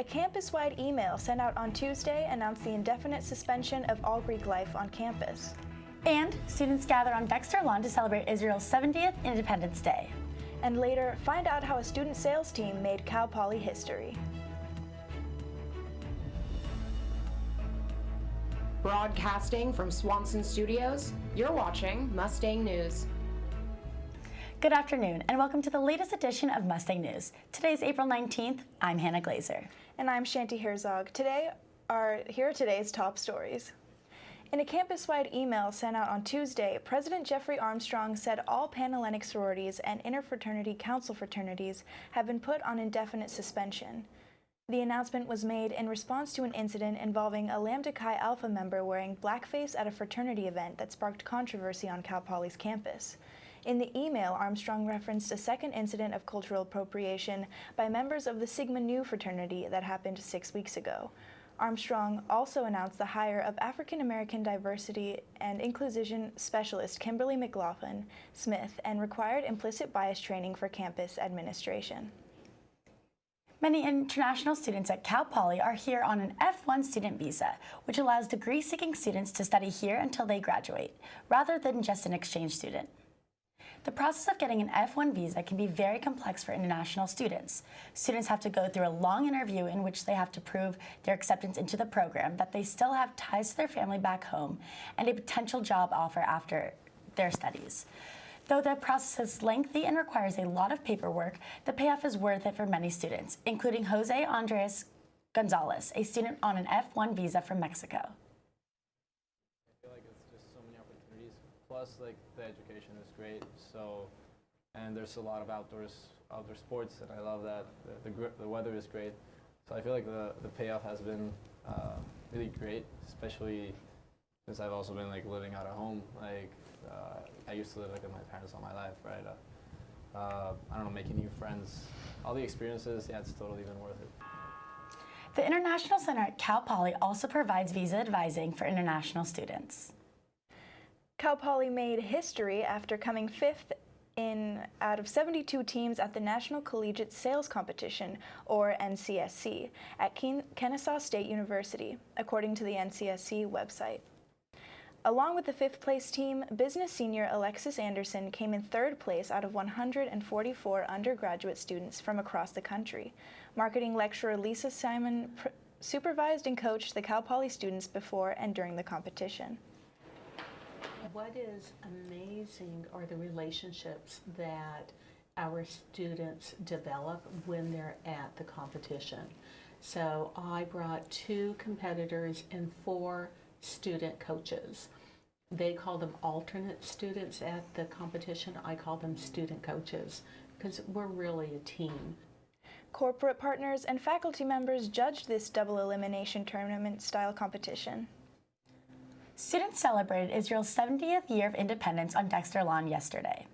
A campus-wide email sent out on Tuesday announced the indefinite suspension of all Greek life on campus. And students gather on Dexter Lawn to celebrate Israel's 70th Independence Day. And later, find out how a student sales team made Cal Poly history. Broadcasting from Swanson Studios, you're watching Mustang News. Good afternoon, and welcome to the latest edition of Mustang News. Today's April 19th. I'm Hannah Glazer. And I'm Shanti Herzog. Here are today's top stories. In a campus-wide email sent out on Tuesday, President Jeffrey Armstrong said all Panhellenic sororities and interfraternity council fraternities have been put on indefinite suspension. The announcement was made in response to an incident involving a Lambda Chi Alpha member wearing blackface at a fraternity event that sparked controversy on Cal Poly's campus. In the email, Armstrong referenced a second incident of cultural appropriation by members of the Sigma Nu fraternity that happened 6 weeks ago. Armstrong also announced the hire of African American diversity and inclusion specialist Kimberly McLaughlin Smith and required implicit bias training for campus administration. Many international students at Cal Poly are here on an F1 student visa, which allows degree-seeking students to study here until they graduate, rather than just an exchange student. The process of getting an F1 visa can be very complex for international students. Students have to go through a long interview in which they have to prove their acceptance into the program, that they still have ties to their family back home, and a potential job offer after their studies. Though the process is lengthy and requires a lot of paperwork, the payoff is worth it for many students, including Jose Andres Gonzalez, a student on an F1 visa from Mexico. I feel like it's just so many opportunities. Plus, like, the education is great. So, and there's a lot of outdoor sports, and I love that. The weather is great. So I feel like the payoff has been really great, especially since I've also been like living out of home. Like I used to live like with my parents all my life, right? I don't know, making new friends, all the experiences. Yeah, it's totally been worth it. The International Center at Cal Poly also provides visa advising for international students. Cal Poly made history after coming fifth out of 72 teams at the National Collegiate Sales Competition, or NCSC, at Kennesaw State University, according to the NCSC website. Along with the fifth-place team, business senior Alexis Anderson came in third place out of 144 undergraduate students from across the country. Marketing lecturer Lisa Simon supervised and coached the Cal Poly students before and during the competition. What is amazing are the relationships that our students develop when they're at the competition. So I brought 2 competitors and 4 student coaches. They call them alternate students at the competition. I call them student coaches because we're really a team. Corporate partners and faculty members judged this double elimination tournament-style competition. Students celebrated Israel's 70th year of independence on Dexter Lawn yesterday.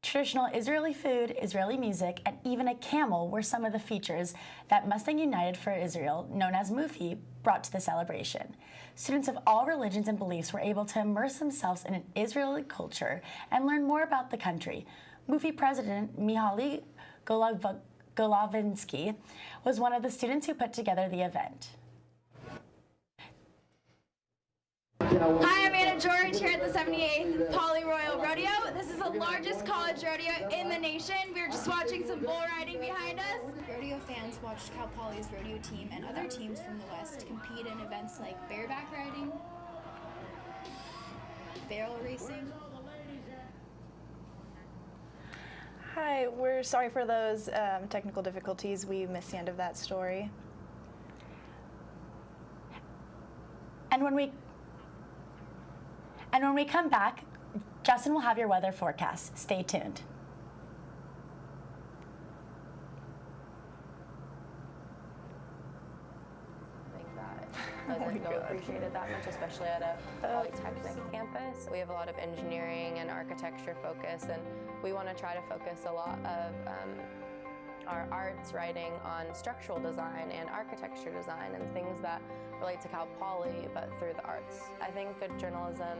Traditional Israeli food, Israeli music, and even a camel were some of the features that Mustang United for Israel, known as MUFI, brought to the celebration. Students of all religions and beliefs were able to immerse themselves in an Israeli culture and learn more about the country. MUFI president Mihaly Golavinsky was one of the students who put together the event. Hi, I'm Anna George here at the 78th Poly Royal Rodeo. This is the largest college rodeo in the nation. We were just watching some bull riding behind us. Rodeo fans watched Cal Poly's rodeo team and other teams from the West compete in events like bareback riding, barrel racing. Hi, we're sorry for those technical difficulties. We missed the end of that story. And when we come back, Justin will have your weather forecast. Stay tuned. I don't appreciate it that much, especially at a polytechnic campus. We have a lot of engineering and architecture focus, and we want to try to focus a lot of our arts writing on structural design and architecture design and things that relate to Cal Poly, but through the arts. I think good journalism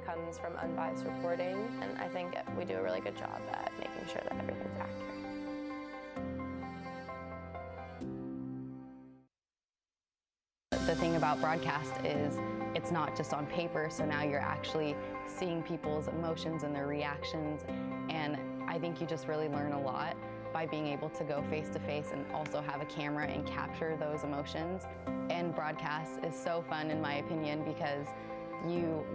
comes from unbiased reporting, and I think we do a really good job at making sure that everything's accurate. The thing about broadcast is it's not just on paper, so now you're actually seeing people's emotions and their reactions, and I think you just really learn a lot by being able to go face to face and also have a camera and capture those emotions. And broadcast is so fun in my opinion because you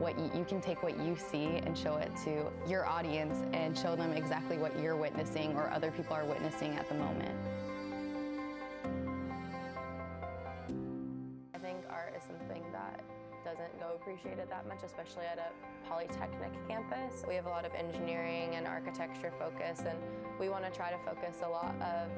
can take what you see and show it to your audience and show them exactly what you're witnessing or other people are witnessing at the moment. I think art is something that doesn't go appreciated that much, especially at a polytechnic campus. We have a lot of engineering and architecture focus, and we want to try to focus a lot of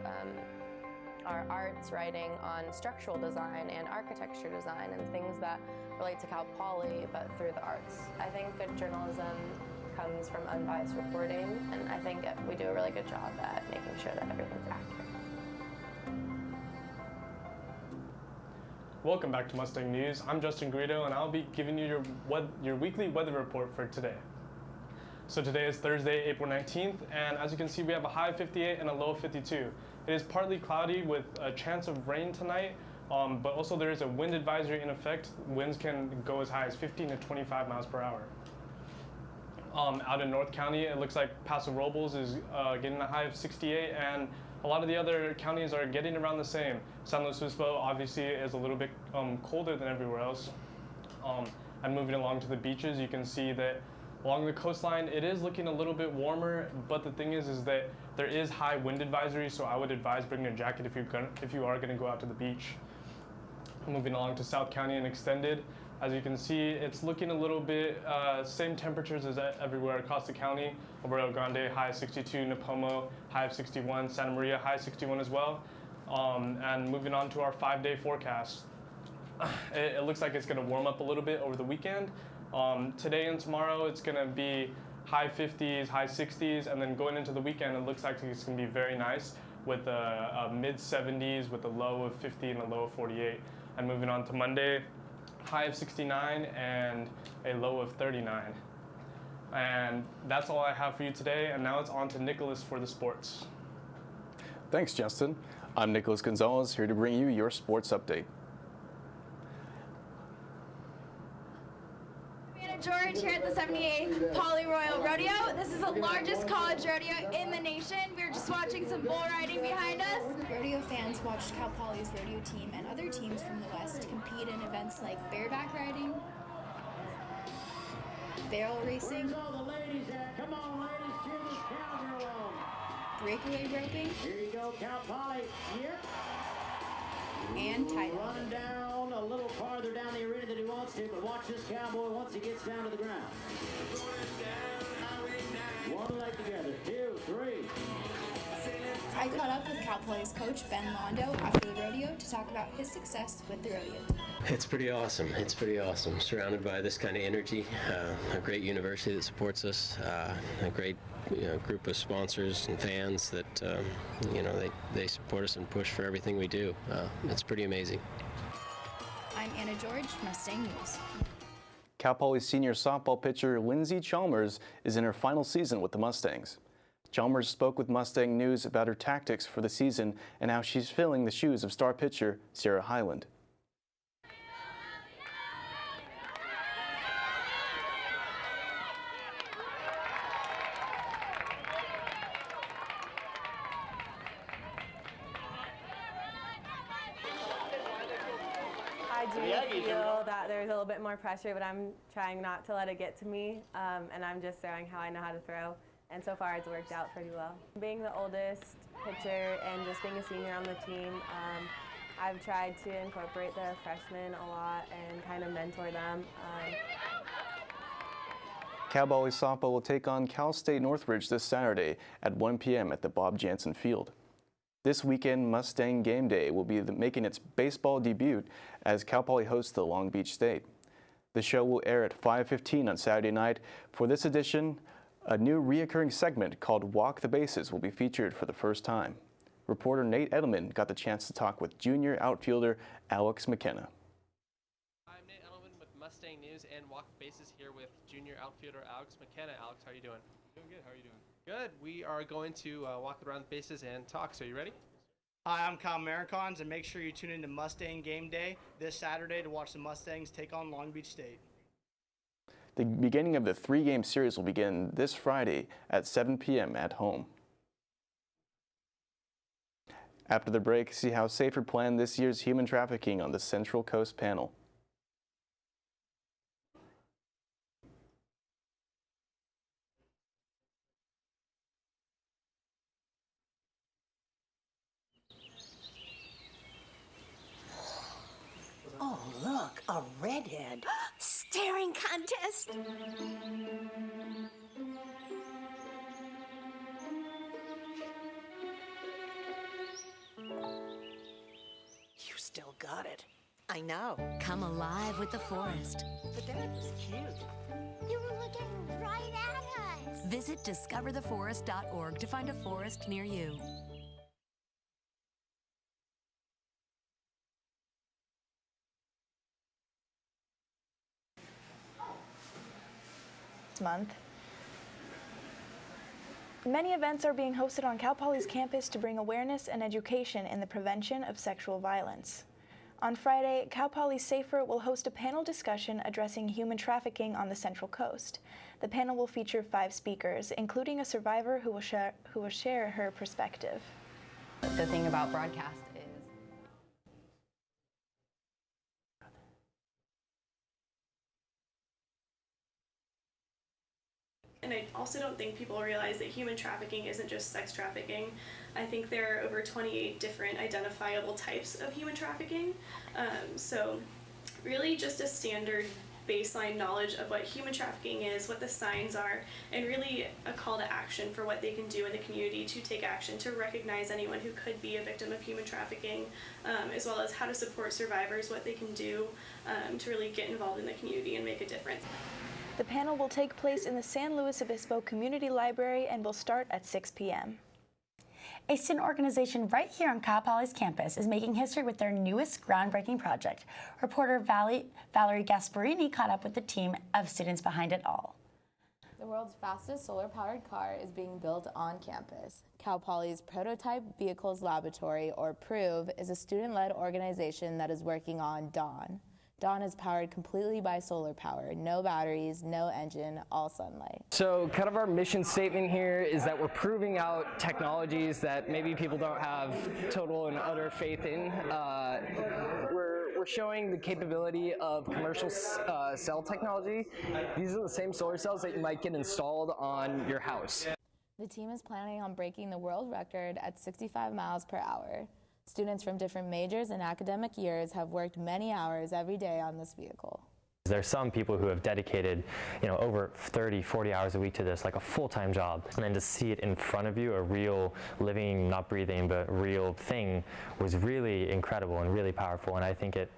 our arts writing on structural design and architecture design and things that relate to Cal Poly, but through the arts. I think good journalism comes from unbiased reporting, and I think we do a really good job at making sure that everything's accurate. Welcome back to Mustang News. I'm Justin Guido, and I'll be giving you your weekly weather report for today. So today is Thursday, April 19th, and as you can see, we have a high of 58 and a low of 52. It is partly cloudy with a chance of rain tonight, but also there is a wind advisory in effect. Winds can go as high as 15 to 25 miles per hour. Out in North County, it looks like Paso Robles is getting a high of 68, and a lot of the other counties are getting around the same. San Luis Obispo obviously is a little bit colder than everywhere else. And moving along to the beaches, you can see that along the coastline, it is looking a little bit warmer, but the thing is that there is high wind advisory, so I would advise bringing a jacket if you are going to go out to the beach. Moving along to South County and extended, as you can see, it's looking a little bit same temperatures as everywhere across the county. Rio Grande, high of 62, Nipomo, high of 61, Santa Maria, high of 61 as well. And moving on to our 5-day forecast, it looks like it's going to warm up a little bit over the weekend. Today and tomorrow, it's going to be high 50s, high 60s, and then going into the weekend, it looks like it's going to be very nice with a mid 70s with a low of 50 and a low of 48. And moving on to Monday, high of 69 and a low of 39. And that's all I have for you today, and now it's on to Nicholas for the sports. Thanks, Justin. I'm Nicholas Gonzalez, here to bring you your sports update. George here at the 78th Poly Royal Rodeo. This is the largest college rodeo in the nation. We were just watching some bull riding behind us. Rodeo fans watched Cal Poly's rodeo team and other teams from the West compete in events like bareback riding, barrel racing, Come on, ladies, cheer this cowgirl on. breakaway roping, Here you go, Cal Poly. Yep. and title. Running down a little farther down the arena than he wants to, but watch this cowboy once he gets down to the ground. One leg together, 2, 3. I caught up with Cal Poly's coach Ben Londo after the rodeo to talk about his success with the rodeo. It's pretty awesome. It's pretty awesome. Surrounded by this kind of energy, a great university that supports us, a great group of sponsors and fans that they support us and push for everything we do. It's pretty amazing. I'm Anna George, Mustang News. Cal Poly senior softball pitcher Lindsay Chalmers is in her final season with the Mustangs. Chalmers spoke with Mustang News about her tactics for the season and how she's filling the shoes of star pitcher Sarah Hyland. I do feel that there's a little bit more pressure, but I'm trying not to let it get to me, and I'm just throwing how I know how to throw. And so far, it's worked out pretty well. Being the oldest pitcher and just being a senior on the team, I've tried to incorporate the freshmen a lot and kind of mentor them. Cal Poly softball will take on Cal State Northridge this Saturday at 1 p.m. at the Bob Jansen Field. This weekend, Mustang Game Day will be making its baseball debut as Cal Poly hosts the Long Beach State. The show will air at 5:15 on Saturday night. For this edition, a new reoccurring segment called Walk the Bases will be featured for the first time. Reporter Nate Edelman got the chance to talk with junior outfielder Alex McKenna. I'm Nate Edelman with Mustang News and Walk the Bases here with junior outfielder Alex McKenna. Alex, how are you doing? Doing good. How are you doing? Good. We are going to walk around the bases and talk. So you ready? Hi, I'm Kyle Maricons, and make sure you tune into Mustang Game Day this Saturday to watch the Mustangs take on Long Beach State. The beginning of the 3-game series will begin this Friday at 7 p.m. at home. After the break, see how SAFER planned this year's human trafficking on the Central Coast panel. Oh, look, a redhead. Staring contest. You still got it. I know. Come alive with the forest. The dad was cute. You were looking right at us. Visit discovertheforest.org to find a forest near you. Month. Many events are being hosted on Cal Poly's campus to bring awareness and education in the prevention of sexual violence. On Friday, Cal Poly SAFER will host a panel discussion addressing human trafficking on the Central Coast. The panel will feature 5 speakers, including a survivor who will share her perspective. The thing about broadcast is and I also don't think people realize that human trafficking isn't just sex trafficking. I think there are over 28 different identifiable types of human trafficking. So really just a standard baseline knowledge of what human trafficking is, what the signs are, and really a call to action for what they can do in the community to take action to recognize anyone who could be a victim of human trafficking, as well as how to support survivors, what they can do to really get involved in the community and make a difference. The panel will take place in the San Luis Obispo Community Library and will start at 6 p.m. A student organization right here on Cal Poly's campus is making history with their newest groundbreaking project. Reporter Valerie Gasparini caught up with the team of students behind it all. The world's fastest solar-powered car is being built on campus. Cal Poly's Prototype Vehicles Laboratory, or PROVE, is a student-led organization that is working on DAWN. DAWN is powered completely by solar power. No batteries, no engine, all sunlight. So kind of our mission statement here is that we're proving out technologies that maybe people don't have total and utter faith in. We're showing the capability of commercial cell technology. These are the same solar cells that you might get installed on your house. The team is planning on breaking the world record at 65 miles per hour. Students from different majors and academic years have worked many hours every day on this vehicle. There's some people who have dedicated, over 30, 40 hours a week to this, like a full-time job. And then to see it in front of you, a real living, not breathing, but real thing, was really incredible and really powerful. And I think it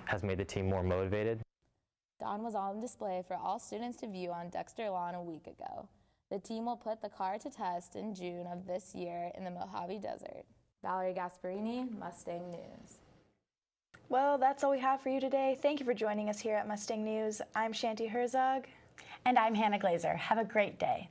has made the team more motivated. DAWN was on display for all students to view on Dexter Lawn a week ago. The team will put the car to test in June of this year in the Mojave Desert. Valerie Gasparini, Mustang News. Well, that's all we have for you today. Thank you for joining us here at Mustang News. I'm Shanti Herzog. And I'm Hannah Glazer. Have a great day.